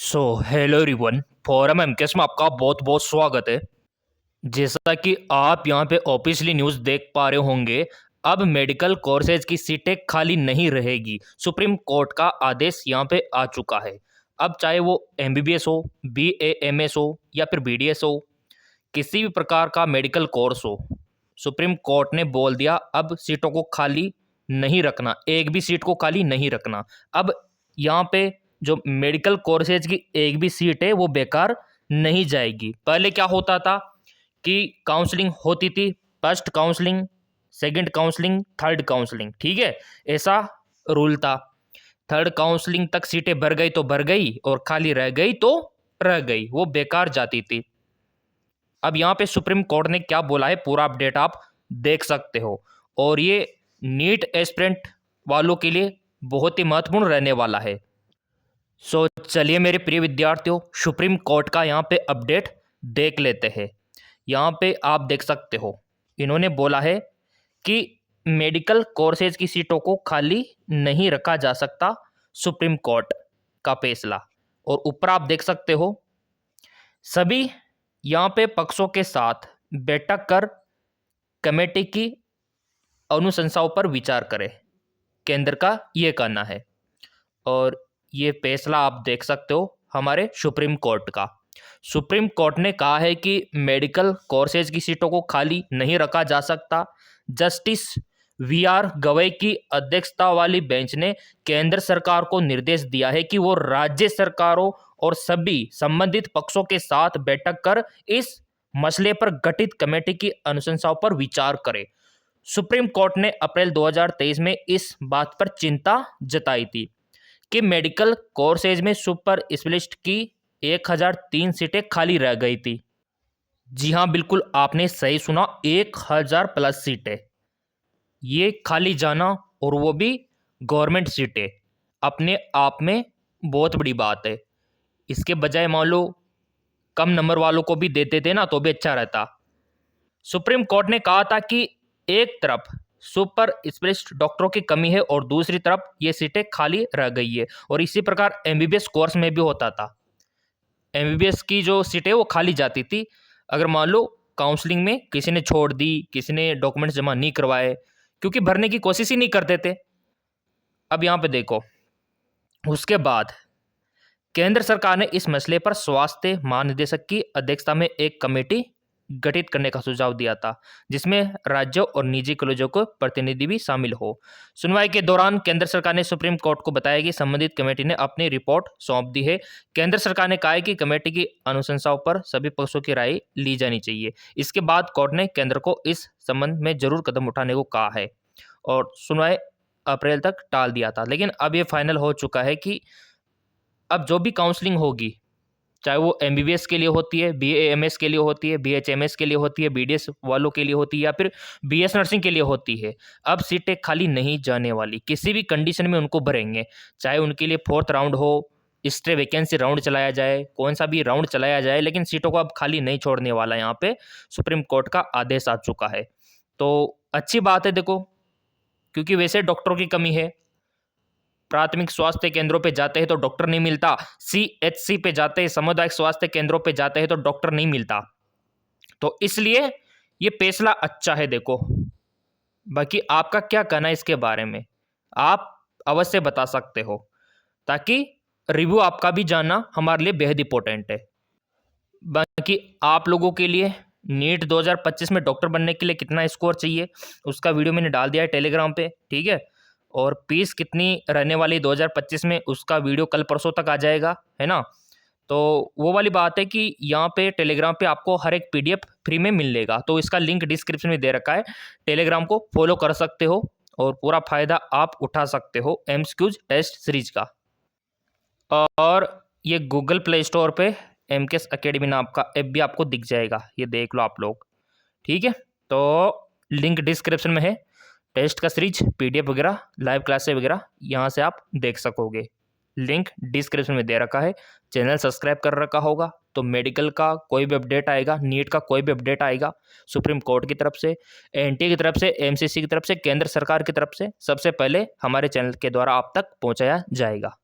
Hello everyone. Forum MKS में आपका बहुत बहुत स्वागत है। जैसा कि आप यहाँ पे ऑफिशियली न्यूज़ देख पा रहे होंगे, अब मेडिकल कोर्सेज की सीटें खाली नहीं रहेगी। सुप्रीम कोर्ट का आदेश यहाँ पे आ चुका है। अब चाहे वो एमबीबीएस हो, बीएएमएस हो या फिर बीडीएस हो, किसी भी प्रकार का मेडिकल कोर्स हो, सुप्रीम कोर्ट ने बोल दिया अब सीटों को खाली नहीं रखना, एक भी सीट को खाली नहीं रखना। अब यहाँ पे जो मेडिकल कोर्सेज की एक भी सीट है वो बेकार नहीं जाएगी। पहले क्या होता था कि काउंसलिंग होती थी, first counselling, second counselling, third counselling, ठीक है, ऐसा रूल था। थर्ड काउंसलिंग तक सीटें भर गई तो भर गई और खाली रह गई तो रह गई, वो बेकार जाती थी। अब यहाँ पे सुप्रीम कोर्ट ने क्या बोला है पूरा अपडेट आप देख सकते हो, और ये नीट एस्पिरेंट वालों के लिए बहुत ही महत्वपूर्ण रहने वाला है। चलिए मेरे प्रिय विद्यार्थियों, सुप्रीम कोर्ट का यहाँ पे अपडेट देख लेते हैं। यहाँ पे आप देख सकते हो, इन्होंने बोला है कि मेडिकल कोर्सेज की सीटों को खाली नहीं रखा जा सकता, सुप्रीम कोर्ट का फैसला। और ऊपर आप देख सकते हो सभी यहाँ पे पक्षों के साथ बैठक कर कमेटी की अनुशंसाओं पर विचार करें, केंद्र का ये कहना है। और ये फैसला आप देख सकते हो हमारे सुप्रीम कोर्ट का। सुप्रीम कोर्ट ने कहा है कि मेडिकल कोर्सेज की सीटों को खाली नहीं रखा जा सकता। जस्टिस वीआर गवई की अध्यक्षता वाली बेंच ने केंद्र सरकार को निर्देश दिया है कि वो राज्य सरकारों और सभी संबंधित पक्षों के साथ बैठक कर इस मसले पर गठित कमेटी की अनुशंसाओं पर विचार करे। सुप्रीम कोर्ट ने अप्रैल 2023 में इस बात पर चिंता जताई थी कि मेडिकल कोर्सेज में सुपर स्पेशलिस्ट की 1003 सीटें खाली रह गई थी। जी हाँ, बिल्कुल आपने सही सुना, 1000 प्लस सीटें ये खाली जाना, और वो भी गवर्नमेंट सीटें, अपने आप में बहुत बड़ी बात है। इसके बजाय मान लो कम नंबर वालों को भी देते थे ना तो भी अच्छा रहता। सुप्रीम कोर्ट ने कहा था कि एक तरफ सुपर स्पेशलिस्ट डॉक्टरों की कमी है और दूसरी तरफ ये सीटें खाली रह गई है। और इसी प्रकार एमबीबीएस कोर्स में भी होता था, एमबीबीएस की जो सीटें वो खाली जाती थी अगर मान लो काउंसलिंग में किसी ने छोड़ दी, किसी ने डॉक्यूमेंट्स जमा नहीं करवाए, क्योंकि भरने की कोशिश ही नहीं करते थे। अब यहाँ पे देखो, उसके बाद केंद्र सरकार ने इस मसले पर स्वास्थ्य महानिदेशक की अध्यक्षता में एक कमेटी गठित करने का सुझाव दिया था, जिसमें राज्यों और निजी कॉलेजों को प्रतिनिधि भी शामिल हो। सुनवाई के दौरान केंद्र सरकार ने सुप्रीम कोर्ट को बताया कि संबंधित कमेटी ने अपनी रिपोर्ट सौंप दी है। केंद्र सरकार ने कहा है कि कमेटी की अनुशंसाओं पर सभी पक्षों की राय ली जानी चाहिए। इसके बाद कोर्ट ने केंद्र को इस संबंध में जरूर कदम उठाने को कहा है, और सुनवाई अप्रैल तक टाल दिया था। लेकिन अब ये फाइनल हो चुका है कि अब जो भी काउंसलिंग होगी, चाहे वो एमबीबीएस के लिए होती है, बीएएमएस के लिए होती है, बीएचएमएस के लिए होती है, बीडीएस वालों के लिए होती है, या फिर बीएस नर्सिंग के लिए होती है, अब सीटें खाली नहीं जाने वाली। किसी भी कंडीशन में उनको भरेंगे, चाहे उनके लिए फोर्थ राउंड हो, स्टे वैकेंसी राउंड चलाया जाए, कौन सा भी राउंड चलाया जाए, लेकिन सीटों को अब खाली नहीं छोड़ने वाला। यहाँ पे सुप्रीम कोर्ट का आदेश आ चुका है, तो अच्छी बात है। देखो, क्योंकि वैसे डॉक्टरों की कमी है, प्राथमिक स्वास्थ्य केंद्रों पे जाते हैं तो डॉक्टर नहीं मिलता, सीएचसी पे जाते हैं, सामुदायिक स्वास्थ्य केंद्रों पे जाते हैं तो डॉक्टर नहीं मिलता, तो इसलिए ये फैसला अच्छा है। देखो, बाकी आपका क्या कहना है इसके बारे में, आप अवश्य बता सकते हो, ताकि रिव्यू आपका भी जानना हमारे लिए बेहद इंपॉर्टेंट है। बाकी आप लोगों के लिए नीट 2025 में डॉक्टर बनने के लिए कितना स्कोर चाहिए उसका वीडियो मैंने डाल दिया है टेलीग्राम पे, ठीक है। और फीस कितनी रहने वाली 2025 में उसका वीडियो कल परसों तक आ जाएगा, है ना। तो वो वाली बात है कि यहाँ पे टेलीग्राम पे आपको हर एक पीडीएफ फ्री में मिल लेगा, तो इसका लिंक डिस्क्रिप्शन में दे रखा है, टेलीग्राम को फॉलो कर सकते हो और पूरा फायदा आप उठा सकते हो एमसीक्यूज टेस्ट सीरीज का। और ये गूगल प्ले स्टोर पे एमकेएस एकेडमी नाम का ऐप भी आपको दिख जाएगा, ये देख लो आप लोग, ठीक है। तो लिंक डिस्क्रिप्शन में है, टेस्ट का सीरीज, पीडीएफ वगैरह, लाइव क्लासेस वगैरह यहाँ से आप देख सकोगे, लिंक डिस्क्रिप्शन में दे रखा है। चैनल सब्सक्राइब कर रखा होगा तो मेडिकल का कोई भी अपडेट आएगा, नीट का कोई भी अपडेट आएगा, सुप्रीम कोर्ट की तरफ से, एनटीए की तरफ से, एमसीसी की तरफ से, केंद्र सरकार की तरफ से, सबसे पहले हमारे चैनल के द्वारा आप तक पहुँचाया जाएगा।